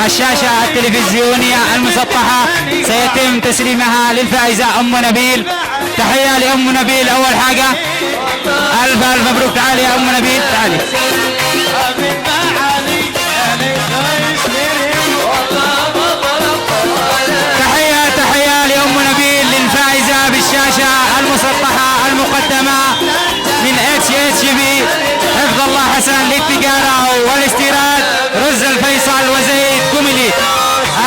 الشاشة التلفزيونية المسطحة سيتم تسليمها للفائزة أم نبيل. تحية لأم نبيل أول حاجة، ألف ألف مبروك. تعالي يا أم نبيل تعالي. تحية لأم نبيل للفائزة بالشاشة المسطحة المقدمة من HHB حفظ الله حسن للتجارة والاستيراد رز الفيصل وزيد كوميلي.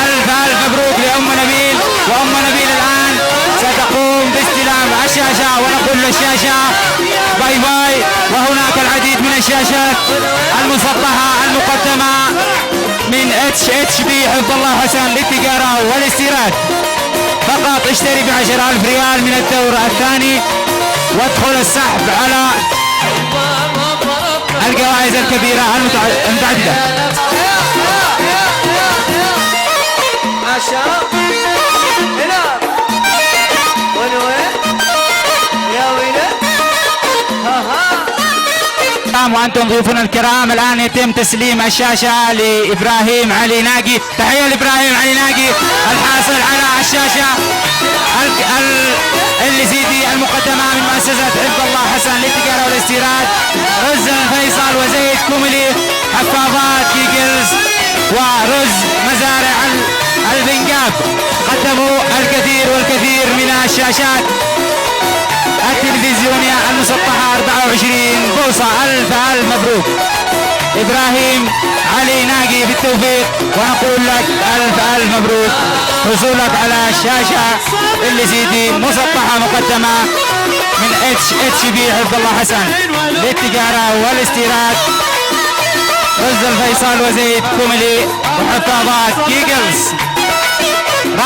ألف ألف مبروك لأم نبيل. وأم نبيل الآن ستقوم باستلام الشاشة ونقول للشاشة باي باي. وهناك العديد من الشاشات المسطحة المقدمة من HHB حفظ الله حسن للتجارة والاستيراد. فقط اشتري ب10,000 ريال من الدور الثاني وادخل السحب على الجوائز الكبيرة المتعددة. وأنتم ضيوفنا الكرام، الآن يتم تسليم الشاشة لإبراهيم علي ناقي. تحية لإبراهيم علي ناقي الحاصل على الشاشة LCD المقدمة من مؤسسة حفظ الله حسن للتجارة والاستيراد رز الفيصل وزيد كوميلي حفاظات كيكلز ورز مزارع البنجاب. قدموا الكثير والكثير من الشاشات التلفزيونية المسطحة 24 بوصة. ألف ألف مبروك إبراهيم علي ناقي بالتوفيق، ونقول لك ألف ألف مبروك حصولك على الشاشة LCD مسطحة مقدمة من HHB حفظ الله حسن للتجارة والاستيراد رز الفيصل وزيد كوميلي وحفاظات كيكلز.